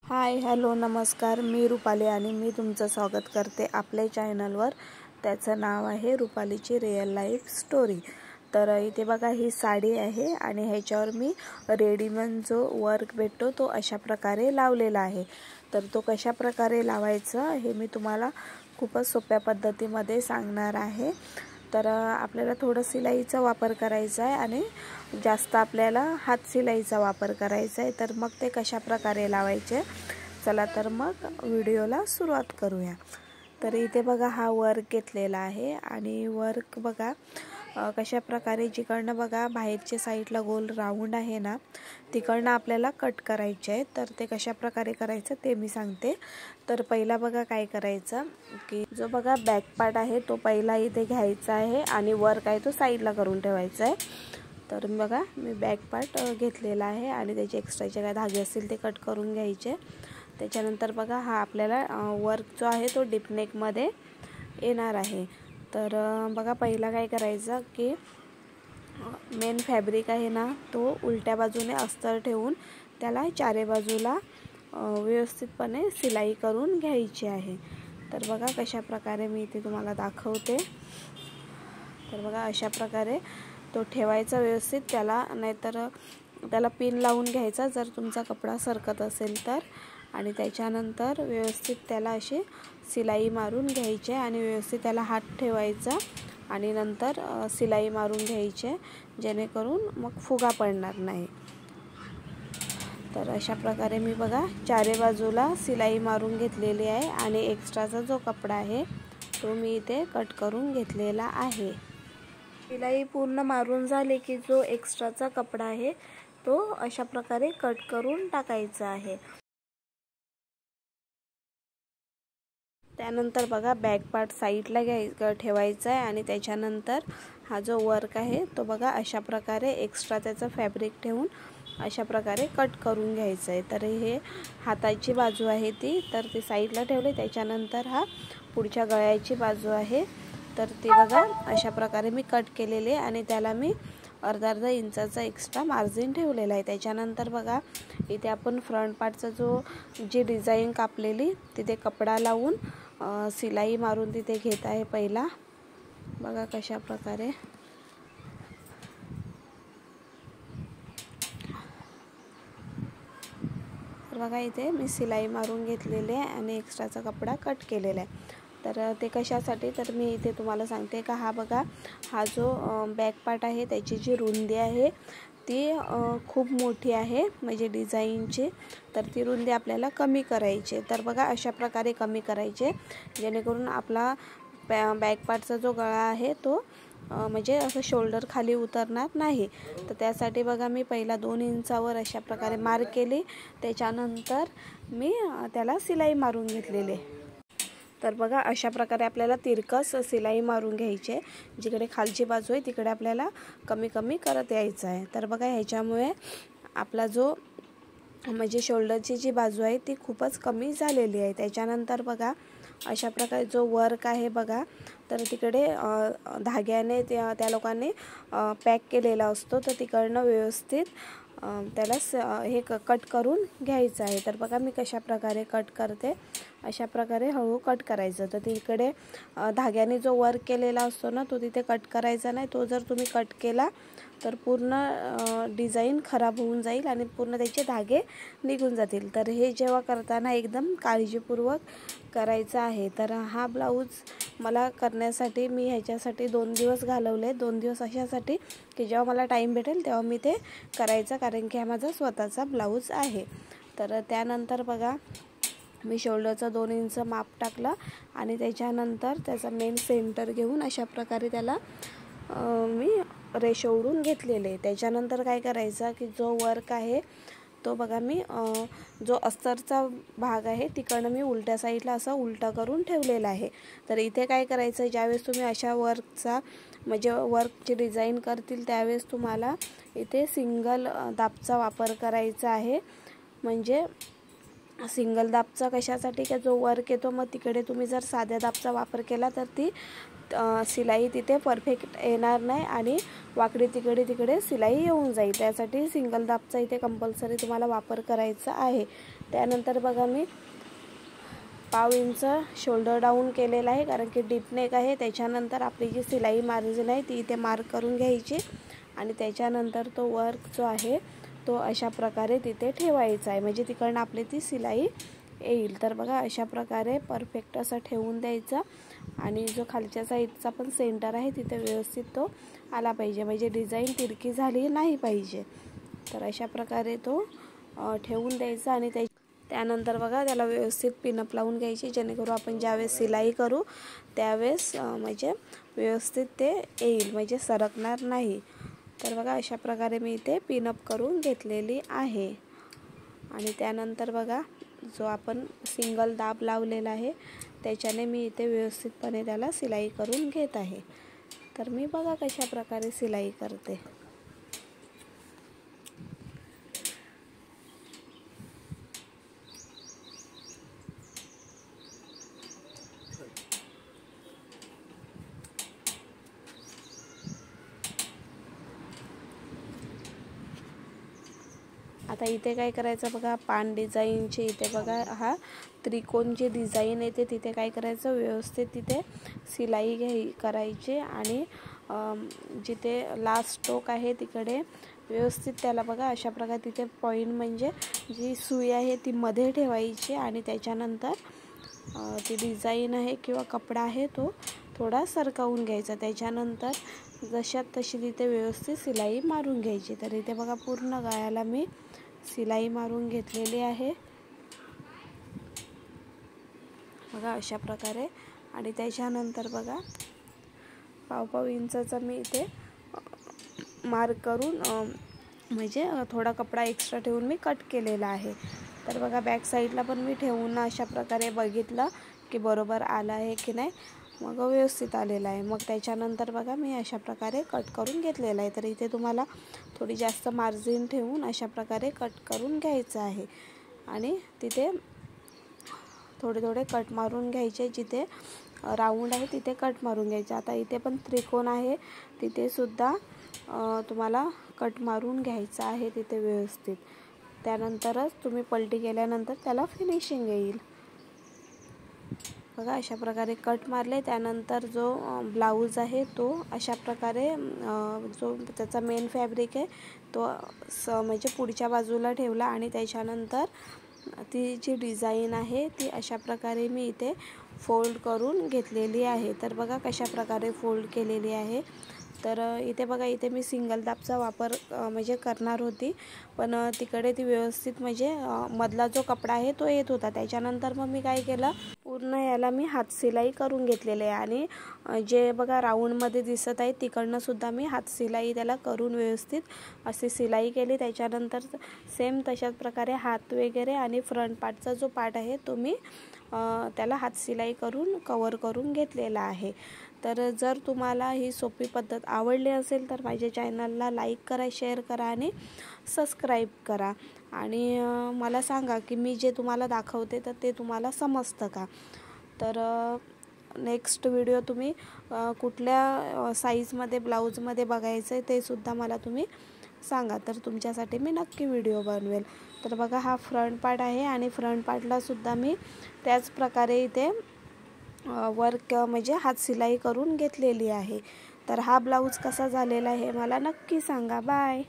Hi hello नमस्कार, मी रुपाली आणि मी तुमचं स्वागत करते आपल्या चॅनलवर। त्याचं नाव आहे रुपालीची रिअल लाईफ स्टोरी। तर इथे बघा ही साडी आहे आणि ह्याच्यावर मी रेडीमेड जो वर्क भेटतो तो अशा प्रकारे लावलेला आहे। तर तो कशा प्रकारे लावायचा हे मी तुम्हाला खूपच सोप्या पद्धतीमध्ये सांगणार आहे। तर आपल्याला थोडं सिलाईचा वापर करायचा आहे आणि जास्त आपल्याला हात सिलाईचा वापर करायचा आहे। तर मग ते कशा प्रकारे लावायचे, चला तर मग व्हिडिओला सुरुवात करूया। तर इथे बघा हा वर्क घेतलेला आहे आणि वर्क बघा कशा प्रकारे जिकडनं बघा बाहेरच्या साईडला गोल राऊंड आहे ना, तिकडनं आपल्याला कट करायचे आहे। तर ते कशा प्रकारे करायचं ते मी सांगते। तर पहिला बघा काय करायचं की जो बघा बॅक पार्ट आहे तो पहिला इथे घ्यायचा आहे आणि वर्क आहे तो साईडला करून ठेवायचा आहे। तर बघा मी बॅक पार्ट घेतलेला आहे आणि त्याचे एक्स्ट्राचे काय धागे असतील ते कट करून घ्यायचे। त्याच्यानंतर बघा हा आपल्याला वर्क जो आहे तो डीप नेक मध्ये येणार आहे। तर बघा पहिला काय करायचं की मेन फॅब्रिक आहे ना तो उलट्या बाजूने अस्तर ठेवून त्याला चारी बाजूला व्यवस्थितपणे सिलाई करून घ्यायची आहे। तर बघा कशा प्रकारे मी इथे तुम्हाला दाखवते। तर बघा अशा प्रकारे तो ठेवायचा व्यवस्थित, त्याला नाहीतर त्याला पिन लावून घ्यायचा जर तुमचा कपडा सरकत असेल तर। आणि त्याच्यानंतर व्यवस्थित त्याला अशी सिलाई मारून घ्यायची आणि व्यवस्थित त्याला हात ठेवायचा आणि नंतर सिलाई मारून घ्यायची जेणेकरून मग फुगा पडणार नाही। तर अशा प्रकारे मी बघा चारी बाजूला सिलाई मारून घेतलेली आहे आणि एक्स्ट्राचा जो कपडा आहे तो मी इथे कट करून घेतलेला आहे। सिलाई पूर्ण मारून झाली की जो एक्स्ट्राचा कपडा आहे तो अशा प्रकारे कट करून टाकायचा आहे। त्यानंतर बघा बॅक पार्ट साईडला ठेवायचा आहे आणि त्याच्यानंतर हा जो वर्क आहे तो बघा अशा प्रकारे एक्स्ट्रा त्याचं फॅब्रिक ठेवून अशा प्रकारे कट करून घ्यायचं आहे। तर हे हाताची बाजू आहे ती, तर ती साईडला ठेवली। त्याच्यानंतर हा पुढच्या गळ्याची बाजू आहे, तर ती बघा अशा प्रकारे मी कट केलेली आहे आणि त्याला मी अर्धा इंचाचा एक्स्ट्रा मार्जिन ठेवलेला आहे। त्याच्यानंतर बघा इथे आपण फ्रंट पार्टचा जी डिझाईन कापलेली तिथे कपडा लावून सिलाई मारून तिथे घेत आहे पहिला। बघा कशा प्रकारे बघा इथे मी सिलाई मारून घेतलेली आहे आणि एक्स्ट्राचा कपडा कट केलेला आहे। तर ते कशासाठी, तर मी इथे तुम्हाला सांगते का हा बघा हा जो बॅक पार्ट आहे त्याची जी रुंदी आहे ती खूप मोठी आहे म्हणजे डिझाईनची। तर ती रुंदी आपल्याला कमी करायची। तर बघा अशा प्रकारे कमी करायचे जेणेकरून आपला बॅक पार्टचा जो गळा आहे तो म्हणजे असं शोल्डर खाली उतरणार नाही। तर त्यासाठी बघा मी पहिला 2 इंचावर अशा प्रकारे मार्क केली, त्याच्यानंतर मी त्याला सिलाई मारून घेतलेली। तर बघा अशा प्रकारे आपल्याला तिरकस सिलाई मारून घ्यायची आहे, जिकडे खालची बाजू आहे तिकडे आपल्याला कमी कमी करत यायचं आहे। तर बघा ह्याच्यामुळे आपला जो म्हणजे शोल्डरची जी बाजू आहे ती खूपच कमी झालेली आहे। त्याच्यानंतर बघा अशा प्रकारे जो वर्क आहे बघा, तर तिकडे धाग्याने त्या लोकांनी पॅक केलेला असतो, तर तिकडनं व्यवस्थित त्याला हे कट करून घ्यायचं आहे। तर बघा मी कशा प्रकारे कट करते, अशा प्रकारे हळू कट करायचं। तर तिकडे धाग्याने जो वर्क केलेला असतो ना तो तिथे कट करायचा नाही, तो जर तुम्ही कट केला तर पूर्ण डिझाईन खराब होऊन जाईल आणि पूर्ण त्याचे धागे निघून जातील। तर हे जेव्हा करताना एकदम काळजीपूर्वक करायचं आहे। तर हा ब्लाऊज मला करण्यासाठी मी ह्याच्यासाठी 2 दिवस घालवले। 2 दिवस अशासाठी की जेव्हा मला टाईम भेटेल तेव्हा मी ते करायचं, कारण की हा माझा स्वतःचा ब्लाऊज आहे। तर त्यानंतर बघा मी शोल्डरचा 2 इंच माप टाकला आणि त्याच्यानंतर त्याचा मेन सेंटर घेऊन अशा प्रकारे त्याला मी रेषा ओढून घेतलेले। त्याच्यानंतर काय करायचं की जो वर्क आहे तो बघा मी जो अस्तरचा भाग आहे तिकडनं मी उलट्या साईडला असं उलटा करून ठेवलेला आहे। तर इथे काय करायचं, ज्यावेळेस तुम्ही अशा वर्कचा म्हणजे वर्कची डिझाईन करतील त्यावेळेस तुम्हाला इथे सिंगल दाबचा वापर करायचा आहे। म्हणजे सिंगल दाबचा कशासाठी की जो वर्क येतो मग तिकडे तुम्ही जर साध्या दाबचा वापर केला तर ती सिलाई तिथे परफेक्ट येणार नाही आणि वाकडी तिकडे सिलाई येऊन जाईल। त्यासाठी सिंगल दाबचा इथे कंपल्सरी तुम्हाला वापर करायचा आहे। त्यानंतर बघा मी पाव इंच शोल्डर डाऊन केलेला आहे, कारण की डीप नेक आहे. त्याच्यानंतर आपली जी सिलाई मार्जिन आहे ती इथे मार्क करून घ्यायची आणि त्याच्यानंतर तो वर्क जो आहे तो अशा प्रकारे तिथे ठेवायचा आहे, म्हणजे तिकडनं आपली ती सिलाई येईल. तर बघा अशा प्रकारे परफेक्ट असं ठेवून द्यायचा आणि जो खालच्या साईडचा पण सेंटर आहे तिथे व्यवस्थित तो आला पाहिजे, म्हणजे डिझाईन तिरकी झाली नाही पाहिजे. तर अशा प्रकारे तो ठेवून द्यायचा आणि त्यानंतर बघा त्याला व्यवस्थित पिनअप लावून घ्यायची, जेणेकरून आपण ज्यावेळेस सिलाई करू त्यावेळेस म्हणजे व्यवस्थित ते येईल, म्हणजे सरकणार नाही. तर बघा अशा प्रकारे मी इथे पिनअप करून घेतलेली आहे. आणि त्यानंतर बघा जो आपण सिंगल दाब लावलेला आहे त्याच्याने मी इथे व्यवस्थितपणे त्याला सिलाई करून घेत आहे. तर मी बघा कशा प्रकारे सिलाई करते. आता इथे काय करायचं बघा, पान डिझाईनची इथे बघा हा त्रिकोणची डिझाईन येते, तिथे काय करायचं व्यवस्थित तिथे सिलाई करायची आणि जिथे लास्ट टोक आहे तिकडे व्यवस्थित त्याला बघा अशा प्रकारे तिथे पॉईंट म्हणजे जी सुई आहे ती मध्ये ठेवायची आणि त्याच्यानंतर ती डिझाईन आहे किंवा कपडा आहे तो थोडा सरकवून घ्यायचा. त्याच्यानंतर जशात तशी तिथे व्यवस्थित सिलाई मारून घ्यायची. तर इथे बघा पूर्ण गळ्याला मी सिलाई मारून घेतलेली आहे बघा अशा प्रकारे. आणि त्याच्यानंतर बघा पाव इंचाचा मी इथे मार्क करून म्हणजे थोडा कपडा एक्स्ट्रा ठेवून मी कट केलेला आहे. तर बघा बॅक साईडला पण मी ठेवून अशा प्रकारे बघितलं की बरोबर आलं आहे की नाही, मग व्यवस्थित आलेला आहे. मग त्याच्यानंतर बघा मी अशा प्रकारे कट करून घेतलेला आहे. तर इथे तुम्हाला थोडी जास्त मार्जिन ठेवून अशा प्रकारे कट करून घ्यायचं आहे आणि तिथे थोडे थोडे कट मारून घ्यायचे, जिथे राऊंड आहे तिथे कट मारून घ्यायचे. आता इथे पण त्रिकोण आहे तिथे सुद्धा तुम्हाला कट मारून घ्यायचं आहे तिथे व्यवस्थित. त्यानंतरच तुम्ही पलटी केल्यानंतर त्याला फिनिशिंग येईल. बघा अशा प्रकारे कट मारले. त्यानंतर जो ब्लाऊज आहे तो अशा प्रकारे जो त्याचा मेन फॅब्रिक आहे तो म्हणजे पुढच्या बाजूला ठेवला आणि त्याच्यानंतर ती जी डिझाईन आहे ती अशा प्रकारे मी इथे फोल्ड करून घेतलेली आहे. तर बघा कशा प्रकारे फोल्ड केलेली आहे. तर इथे बघा इथे मी सिंगल दाबचा वापर म्हणजे करणार होती, पण तिकडे ती व्यवस्थित म्हणजे मधला जो कपडा आहे तो येत होता. त्याच्यानंतर मग मी काय केलं, पूर्ण याला मी हात सिलाई करून घेतलेले आहे आणि जे बघा राऊंडमध्ये दिसत आहे तिकडनं सुद्धा मी हात सिलाई त्याला करून व्यवस्थित अशी सिलाई केली. त्याच्यानंतर सेम तशाच प्रकारे हात वगैरे आणि फ्रंट पार्टचा जो पार्ट आहे तो मी त्याला हात सिलाई करून कवर करून घेतलेला आहे. तर जर तुम्हाला ही सोपी पद्धत आवडली असेल तर माझ्या चॅनलला लाईक करा, शेअर करा आणि सबस्क्राईब करा आणि मला सांगा की मी जे तुम्हाला दाखवते तर ते तुम्हाला समजतं का. तर नेक्स्ट व्हिडिओ तुम्ही कुठल्या साईजमध्ये ब्लाऊजमध्ये बघायचं आहे ते सुद्धा मला तुम्ही सांगा, तर तुमच्यासाठी मी नक्की व्हिडिओ बनवेल. तर बघा हा फ्रंट पार्ट आहे आणि फ्रंट पार्टला सुद्धा मी त्याच प्रकारे इथे वर्क म्हणजे हात सिलाई करून घेतलेली आहे. तर हा ब्लाऊज कसा झालेला आहे मला नक्की सांगा. बाय.